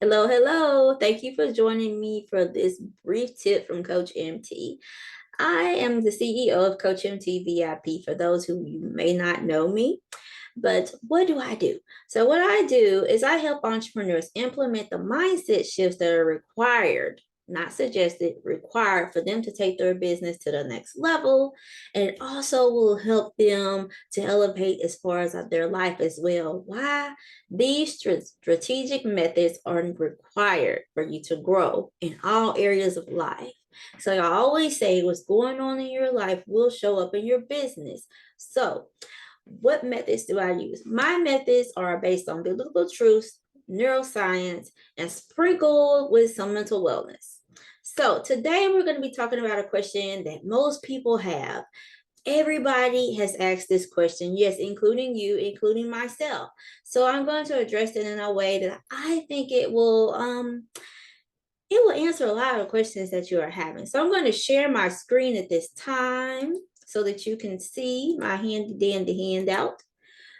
Hello, hello. Thank you for joining me for this brief tip from Coach MT. I am the CEO of Coach MT VIP for those who you may not know me. But what do I do? So, what I do is I help entrepreneurs implement the mindset shifts that are required, not suggested, required for them to take their business to the next level. And it also will help them to elevate as far as their life as well. Why? These strategic methods are required for you to grow in all areas of life. So, I always say what's going on in your life will show up in your business. So, what methods do I use? My methods are based on biblical truths, neuroscience, and sprinkled with some mental wellness. So today we're going to be talking about a question that most people have. Everybody has asked this question, yes, including you, including myself. So I'm going to address it in a way that I think it will answer a lot of questions that you are having. So I'm going to share my screen at this time so that you can see my handy dandy handout.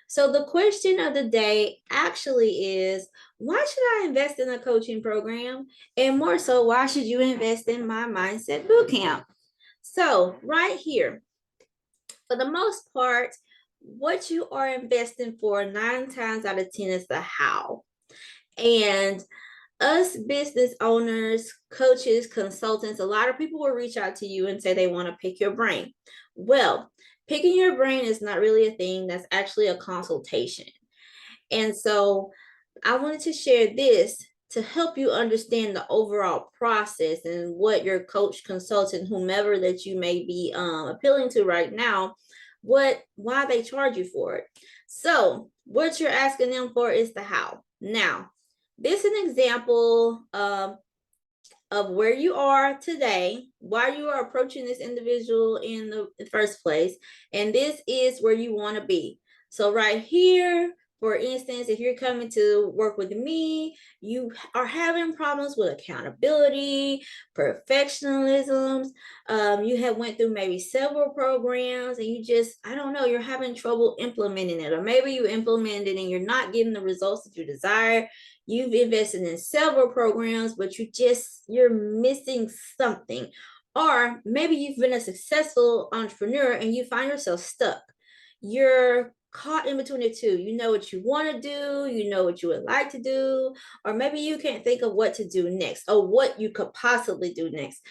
So the question of the day actually is, why should I invest in a coaching program? And more so, why should you invest in my Mindset Bootcamp? So right here, for the most part, what you are investing for 9 times out of 10 is the how. And us business owners, coaches, consultants, a lot of people will reach out to you and say they want to pick your brain. Well, picking your brain is not really a thing, that's actually a consultation. And so I wanted to share this to help you understand the overall process and what your coach, consultant, whomever that you may be appealing to right now, why they charge you for it. So what you're asking them for is the how. Now, this is an example of where you are today, why you are approaching this individual in the first place, and this is where you want to be. So right here, for instance, if you're coming to work with me, you are having problems with accountability, perfectionism. You have went through maybe several programs and you just, I don't know, you're having trouble implementing it. Or maybe you implemented it and you're not getting the results that you desire. You've invested in several programs, but you're missing something. Or maybe you've been a successful entrepreneur and you find yourself stuck. You're caught in between the two. You know what you want to do, you know what you would like to do, or maybe you can't think of what to do next or what you could possibly do next.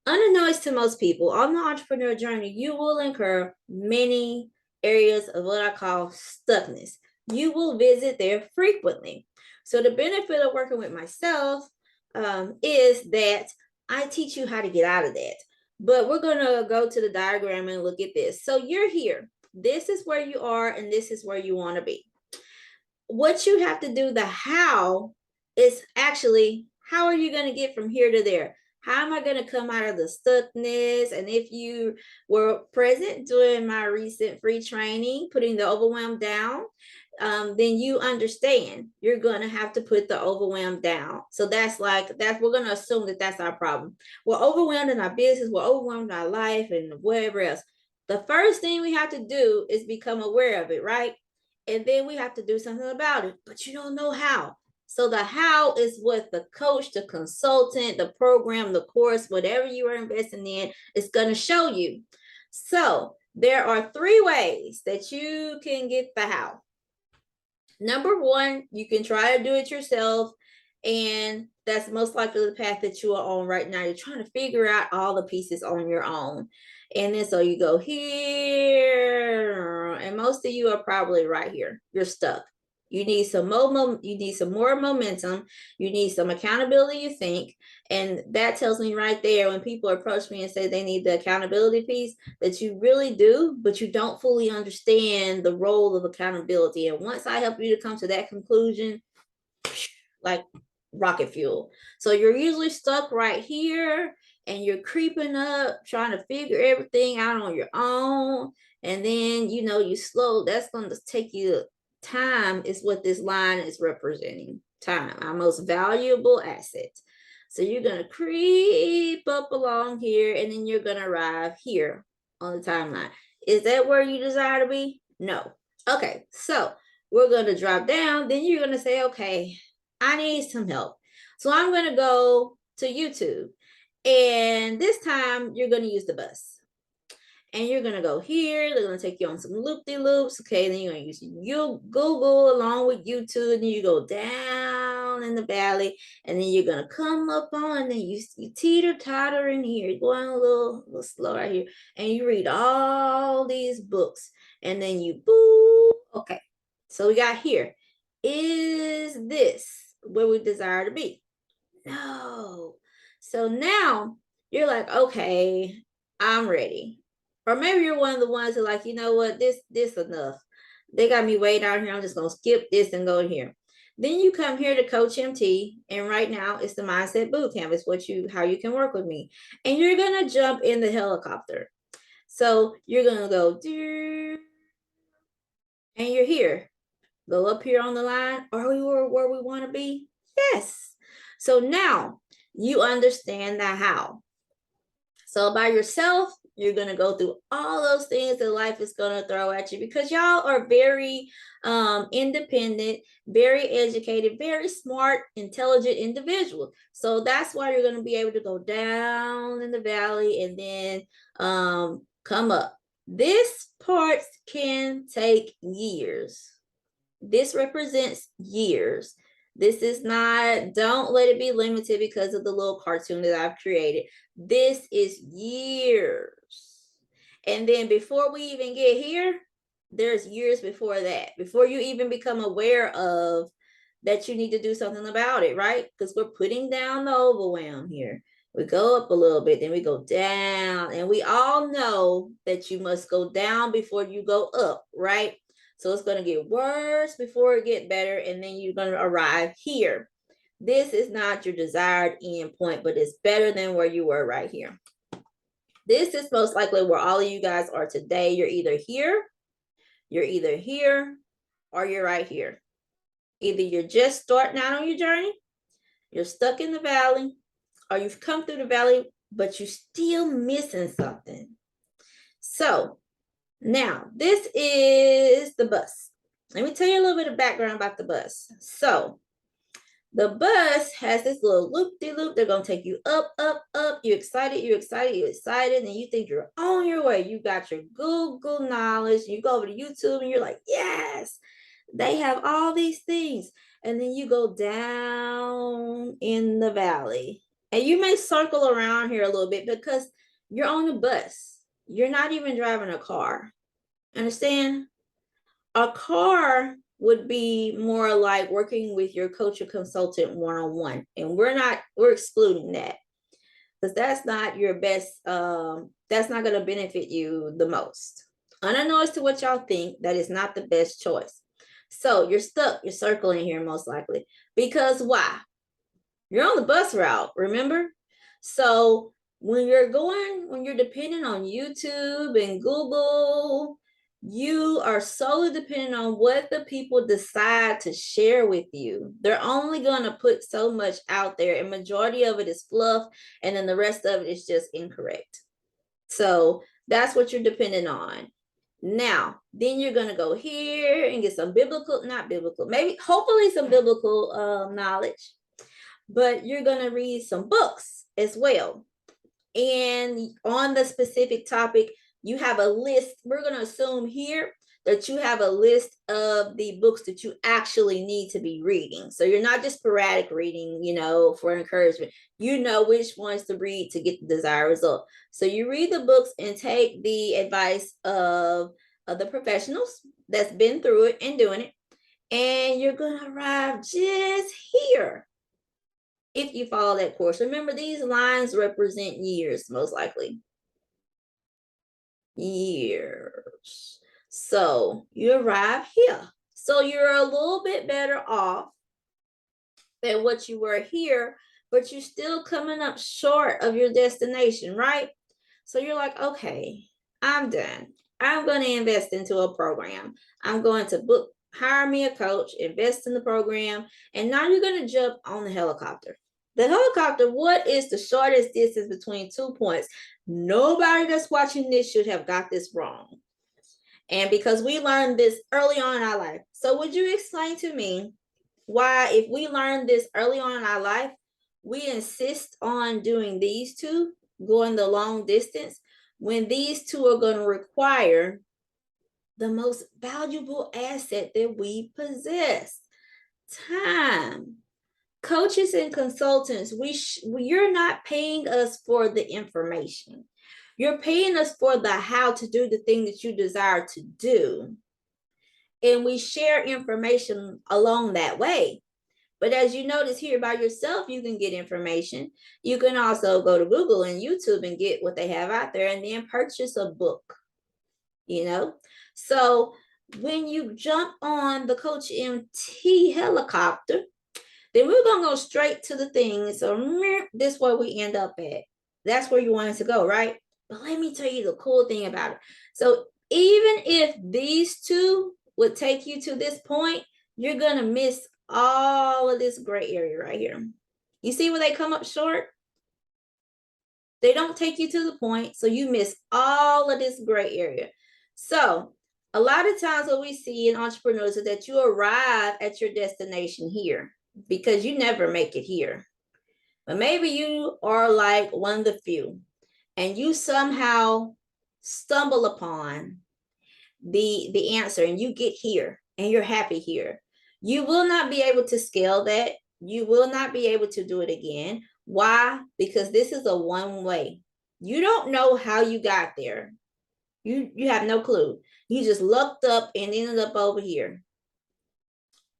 Unbeknownst to most people, on the entrepreneur journey, you will incur many areas of what I call stuckness. You will visit there frequently. So the benefit of working with myself is that I teach you how to get out of that. But we're going to go to the diagram and look at this. So you're here. This is where you are, and this is where you want to be. What you have to do, the how, is actually how are you going to get from here to there? How am I going to come out of the stuckness? And if you were present during my recent free training, putting the overwhelm down, then you understand you're going to have to put the overwhelm down. So that's we're going to assume that that's our problem. We're overwhelmed in our business, we're overwhelmed in our life, and whatever else. The first thing we have to do is become aware of it, right? And then we have to do something about it, but you don't know how. So the how is what the coach, the consultant, the program, the course, whatever you are investing in, is going to show you. So there are 3 ways that you can get the how. Number 1, you can try to do it yourself, and that's most likely the path that you are on right now. You're trying to figure out all the pieces on your own. And then so you go here, and most of you are probably right here. You're stuck. You need some more momentum. You need some accountability, you think. And that tells me right there, when people approach me and say they need the accountability piece, that you really do, but you don't fully understand the role of accountability. And once I help you to come to that conclusion, like rocket fuel. So you're usually stuck right here and you're creeping up, trying to figure everything out on your own. And then, you slow, that's going to take you time, is what this line is representing. Time, our most valuable asset. So you're going to creep up along here, and then you're going to arrive here on the timeline. Is that where you desire to be? No. Okay, so we're going to drop down. Then you're going to say, okay, I need some help. So I'm going to go to YouTube. And this time you're going to use the bus. And you're going to go here. They're going to take you on some loop-de-loops. Okay, then you're going to use your Google along with YouTube. And then you go down in the valley. And then you're going to come up on. And then you teeter-totter in here. You're going a little slow right here. And you read all these books. And then you boo. Okay, so we got here. Is this where we desire to be? No. So now you're like, okay, I'm ready. Or maybe you're one of the ones that like, you know what, this enough. They got me way down here. I'm just gonna skip this and go here. Then you come here to Coach MT, and right now it's the Mindset Bootcamp. It's how you can work with me. And you're gonna jump in the helicopter. So you're gonna go, and you're here. Go up here on the line. Are we where we want to be? Yes. So now you understand the how. So by yourself, you're going to go through all those things that life is going to throw at you because y'all are very independent, very educated, very smart, intelligent individuals. So that's why you're going to be able to go down in the valley and then come up. This part can take years. This represents years. This is not, don't let it be limited because of the little cartoon that I've created. This is years. And then before we even get here, there's years before that, before you even become aware of that you need to do something about it, right? Because we're putting down the overwhelm here. We go up a little bit, then we go down. And we all know that you must go down before you go up, right? So it's going to get worse before it get better, and then you're going to arrive here. This is not your desired end point, but it's better than where you were right here. This is most likely where all of you guys are today. You're either here, or you're right here. Either you're just starting out on your journey, you're stuck in the valley, or you've come through the valley, but you're still missing something. So now, this is the bus. Let me tell you a little bit of background about the bus. So, the bus has this little loop-de-loop. They're going to take you up, up, up. You're excited, and you think you're on your way. You got your Google knowledge. You go over to YouTube, and you're like, yes, they have all these things. And then you go down in the valley. And you may circle around here a little bit because you're on the bus. You're not even driving a car. Understand? A car would be more like working with your coach or consultant one-on-one. And we're excluding that because that's not your best, that's not going to benefit you the most. Unbeknownst to what y'all think, that is not the best choice. So you're stuck, you're circling here most likely. Because why? You're on the bus route, remember? So when you're dependent on YouTube and Google, you are solely dependent on what the people decide to share with you. They're only going to put so much out there, and majority of it is fluff, and then the rest of it is just incorrect. So that's what you're dependent on. Now, then you're going to go here and get some hopefully some biblical knowledge, but you're going to read some books as well. And on the specific topic, you have a list. We're going to assume here that you have a list of the books that you actually need to be reading. So you're not just sporadic reading, for encouragement. You know which ones to read to get the desired result. So you read the books and take the advice of the professionals that's been through it and doing it. And you're going to arrive just here if you follow that course. Remember, these lines represent years, most likely. Years. So you arrive here. So you're a little bit better off than what you were here, but you're still coming up short of your destination, right? So you're like, okay, I'm done. I'm going to invest into a program. I'm going to hire me a coach, invest in the program, and now you're going to jump on the helicopter. The helicopter, what is the shortest distance between 2 points? Nobody that's watching this should have got this wrong. And because we learned this early on in our life. So would you explain to me why, if we learned this early on in our life, we insist on doing these two, going the long distance, when these two are going to require the most valuable asset that we possess, time. Coaches and consultants, you're not paying us for the information. You're paying us for the how to do the thing that you desire to do. And we share information along that way. But as you notice here by yourself, you can get information. You can also go to Google and YouTube and get what they have out there and then purchase a book, you know? So when you jump on the Coach MT helicopter, then we're going to go straight to the thing. So this is where we end up at. That's where you wanted to go, right? But let me tell you the cool thing about it. So even if these two would take you to this point, you're going to miss all of this gray area right here. You see where they come up short? They don't take you to the point, so you miss all of this gray area. So a lot of times what we see in entrepreneurs is that you arrive at your destination here because you never make it here. But maybe you are like one of the few and you somehow stumble upon the answer and you get here and you're happy here. You will not be able to scale that. You will not be able to do it again. Why? Because this is a one way. You don't know how you got there. You have no clue. You just lucked up and ended up over here.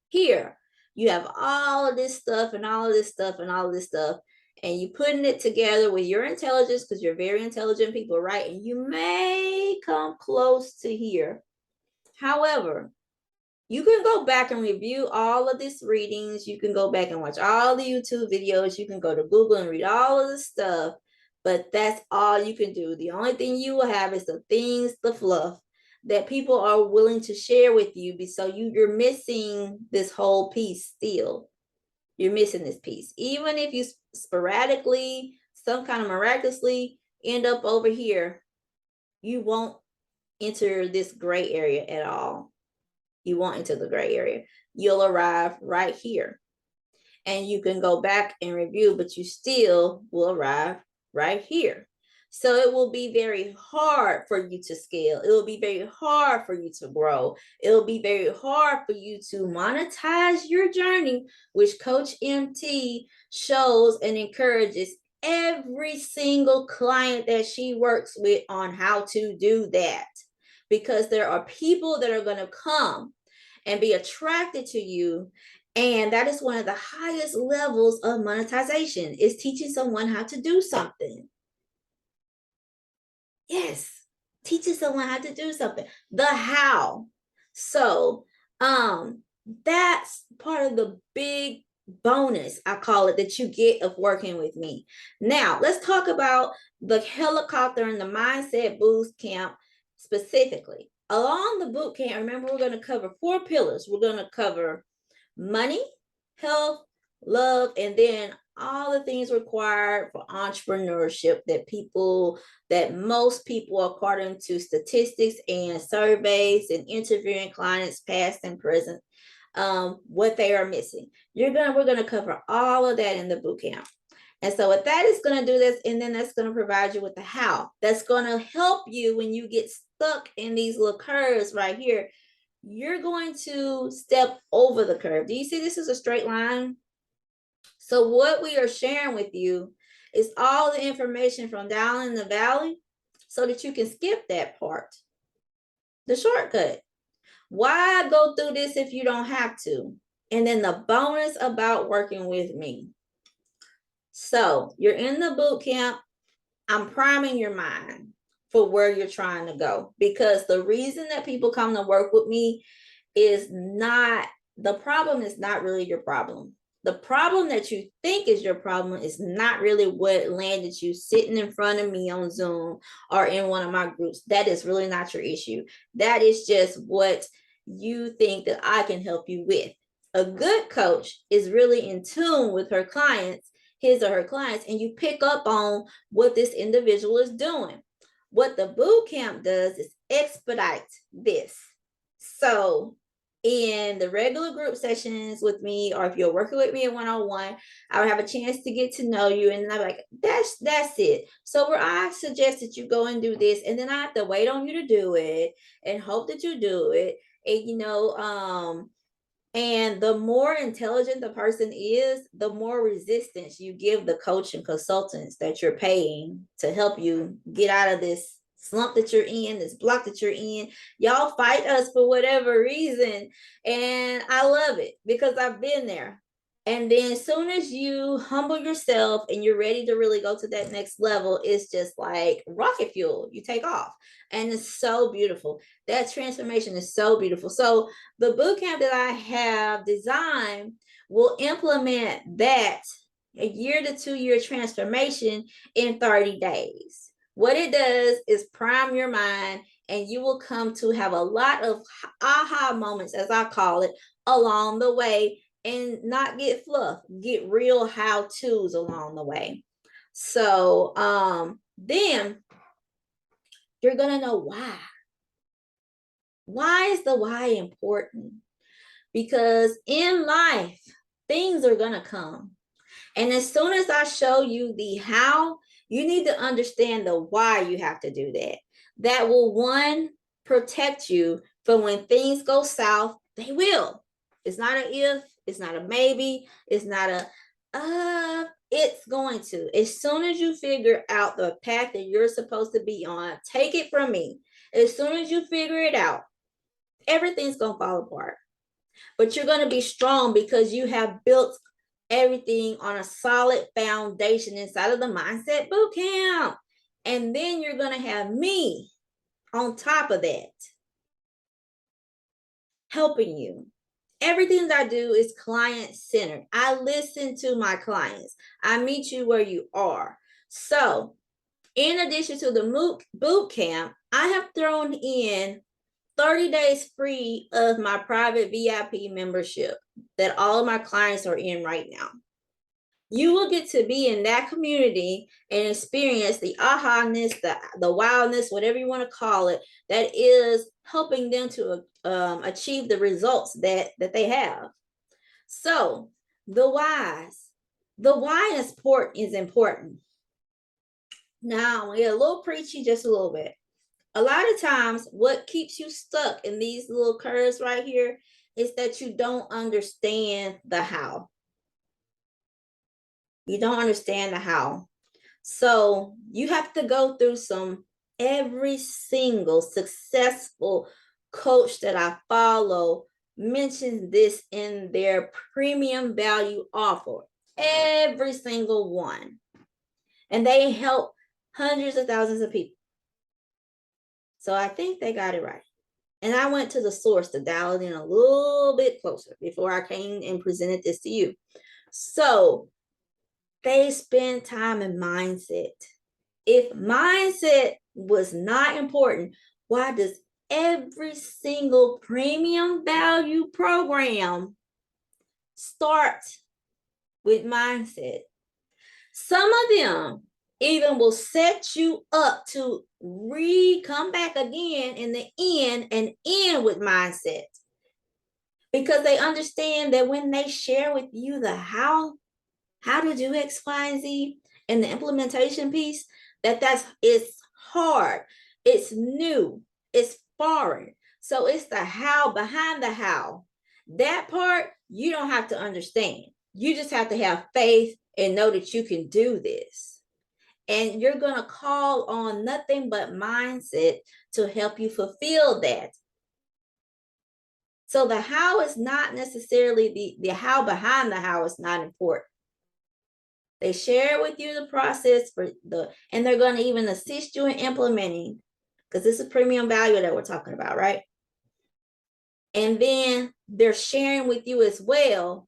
Here, you have all of this stuff and all of this stuff and all of this stuff, and you putting it together with your intelligence because you're very intelligent people, right? And you may come close to here. However, you can go back and review all of these readings. You can go back and watch all the YouTube videos. You can go to Google and read all of the stuff, but that's all you can do. The only thing you will have is the things, the fluff that people are willing to share with you. So you're missing this whole piece still. You're missing this piece. Even if you sporadically, some kind of miraculously end up over here, you won't enter this gray area at all. You won't enter the gray area. You'll arrive right here. And you can go back and review, but you still will arrive right here. So it will be very hard for you to scale. It will be very hard for you to grow. It will be very hard for you to monetize your journey, which Coach MT shows and encourages every single client that she works with on how to do that. Because there are people that are going to come and be attracted to you. And that is one of the highest levels of monetization, is teaching someone how to do something. Yes, teaching someone how to do something. The how. So that's part of the big bonus, I call it, that you get of working with me. Now, let's talk about the helicopter and the mindset boost camp specifically. Along the boot camp, remember, we're going to cover 4 pillars. We're going to cover money, health, love, and then all the things required for entrepreneurship that most people, according to statistics and surveys and interviewing clients past and present, what they are missing. We're going to cover all of that in the boot camp. And so what that is going to do this, and then that's going to provide you with the how. That's going to help you when you get stuck in these little curves right here. You're going to step over the curve. Do you see this is a straight line? So what we are sharing with you is all the information from down in the valley so that you can skip that part, the shortcut. Why go through this if you don't have to? And then the bonus about working with me. So you're in the boot camp. I'm priming your mind for where you're trying to go, because the reason that people come to work with me is not, the problem is not really your problem. The problem that you think is your problem is not really what landed you sitting in front of me on Zoom or in one of my groups. That is really not your issue. That is just what you think that I can help you with. A good coach is really in tune with her clients, his or her clients, and you pick up on what this individual is doing. What the boot camp does is expedite this. So in the regular group sessions with me, or if you're working with me in one-on-one, I would have a chance to get to know you. And then I'm like, that's it. So where I suggest that you go and do this, and then I have to wait on you to do it and hope that you do it. And and the more intelligent the person is, the more resistance you give the coach and consultants that you're paying to help you get out of this slump that you're in, this block that you're in. Y'all fight us for whatever reason. And I love it because I've been there. And then as soon as you humble yourself and you're ready to really go to that next level, it's just like rocket fuel. You take off. And it's so beautiful. That transformation is so beautiful. So the boot camp that I have designed will implement that a year to 2 year transformation in 30 days. What it does is prime your mind, and you will come to have a lot of aha moments, as I call it, along the way, and not get fluff, get real how-tos along the way. So then you're gonna know why. Why is the why important? Because in life, things are gonna come. And as soon as I show you the how, you need to understand the why you have to do that. That will, one, protect you from when things go south. They will. It's not an if, it's not a maybe, it's not a it's going to. As soon as you figure out the path that you're supposed to be on, take it from me. As soon as you figure it out, everything's gonna fall apart. But you're gonna be strong because you have built everything on a solid foundation inside of the Mindset Bootcamp. And then you're going to have me on top of that, helping you. Everything that I do is client-centered. I listen to my clients. I meet you where you are. So in addition to the boot camp, I have thrown in 30 days free of my private VIP membership that all of my clients are in right now. You will get to be in that community and experience the aha-ness, the wildness, whatever you want to call it, that is helping them to achieve the results that they have. So the whys, the why is important. Now, we get a little preachy just a little bit. A lot of times what keeps you stuck in these little curves right here is that you don't understand the how. You don't understand the how. So you have to go through every single successful coach that I follow mentions this in their premium value offer. Every single one. And they help hundreds of thousands of people. So I think they got it right. And I went to the source to dial it in a little bit closer before I came and presented this to you. So they spend time in mindset. If mindset was not important, why does every single premium value program start with mindset? Some of them even will set you up to come back again in the end and end with mindset, because they understand that when they share with you the how to do X, Y, and Z, and the implementation piece, it's hard, it's new, it's foreign. So it's the how behind the how. That part you don't have to understand. You just have to have faith and know that you can do this. And you're going to call on nothing but mindset to help you fulfill that. So the how is not necessarily the how behind the how is not important. They share with you the process and they're going to even assist you in implementing, because this is premium value that we're talking about, right? And then they're sharing with you as well.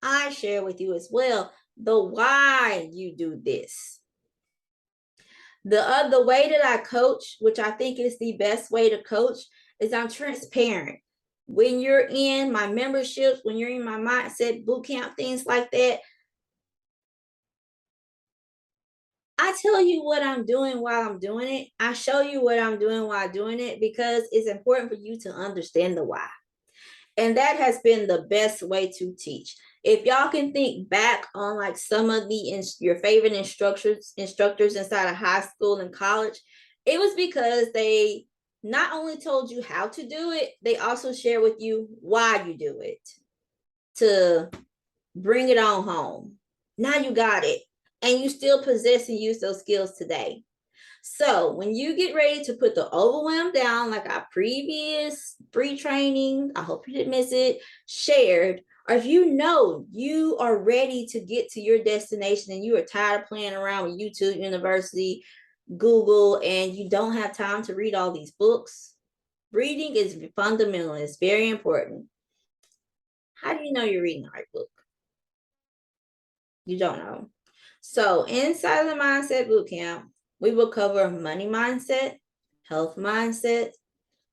I share with you as well the why you do this. The way that I coach, which I think is the best way to coach, is I'm transparent. When you're in my memberships, when you're in my mindset bootcamp, things like that, I tell you what I'm doing while I'm doing it. I show you what I'm doing while doing it, because it's important for you to understand the why. And that has been the best way to teach. If y'all can think back on like some of your favorite instructors inside of high school and college, it was because they not only told you how to do it, they also share with you why you do it to bring it on home. Now you got it, and you still possess and use those skills today. So when you get ready to put the overwhelm down, like our previous free training, I hope you didn't miss it, shared, or if you know you are ready to get to your destination and you are tired of playing around with YouTube University, Google, and you don't have time to read all these books, reading is fundamental. It's very important. How do you know you're reading the right book? You don't know. So inside of the Mindset Bootcamp, we will cover money mindset, health mindset,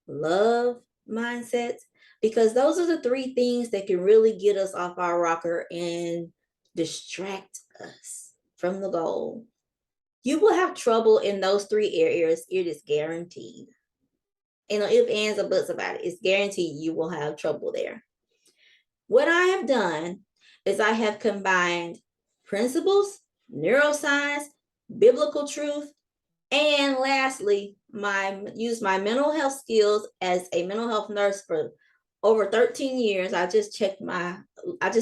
love mindset, because those are the three things that can really get us off our rocker and distract us from the goal. You will have trouble in those three areas. It is guaranteed. And if ands or buts about it, it's guaranteed you will have trouble there. What I have done is I have combined principles, neuroscience, biblical truth, and lastly, use my mental health skills as a mental health nurse for over 13 years. I just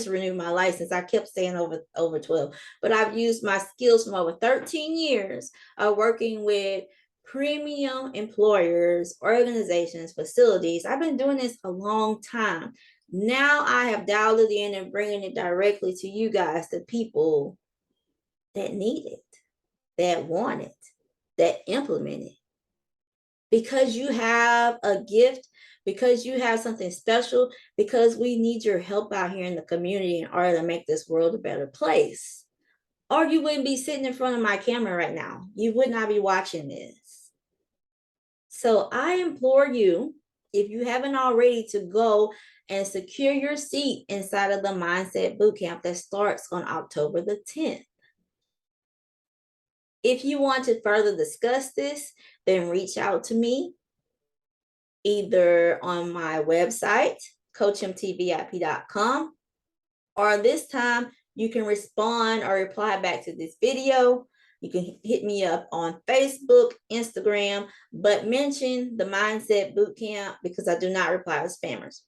renewed my license. I kept saying over 12, but I've used my skills from over 13 years of working with premium employers, organizations, facilities. I've been doing this a long time. Now I have dialed it in and bringing it directly to you guys, the people that need it, that want it, that implement it. Because you have a gift, because you have something special, because we need your help out here in the community in order to make this world a better place. Or you wouldn't be sitting in front of my camera right now. You would not be watching this. So I implore you, if you haven't already, to go and secure your seat inside of the Mindset Bootcamp that starts on October the 10th. If you want to further discuss this, then reach out to me either on my website, coachmtvip.com, or this time you can respond or reply back to this video. You can hit me up on Facebook, Instagram, but mention the Mindset Bootcamp because I do not reply to spammers.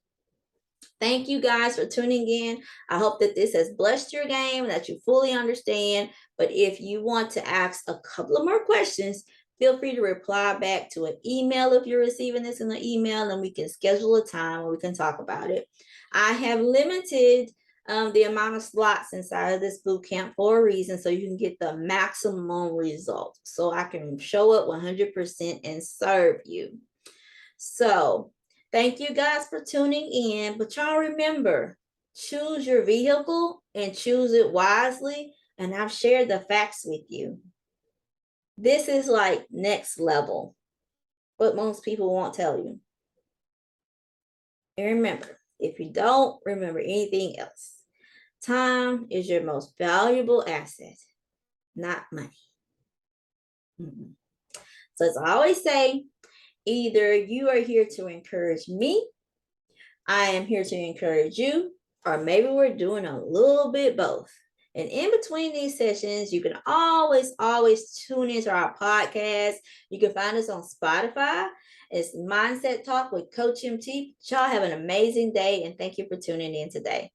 Thank you guys for tuning in. I hope that this has blessed your game, that you fully understand. But if you want to ask a couple of more questions, feel free to reply back to an email if you're receiving this in the email, and we can schedule a time where we can talk about it. I have limited the amount of slots inside of this boot camp for a reason, so you can get the maximum result. So I can show up 100% and serve you. So thank you guys for tuning in. But y'all remember, choose your vehicle and choose it wisely. And I've shared the facts with you. This is like next level, but most people won't tell you. And remember, if you don't remember anything else, time is your most valuable asset, not money. So as I always say, either you are here to encourage me, I am here to encourage you, or maybe we're doing a little bit both. And in between these sessions, you can always tune into our podcast. You can find us on Spotify. It's Mindset Talk with Coach MT. Y'all have an amazing day, and thank you for tuning in today.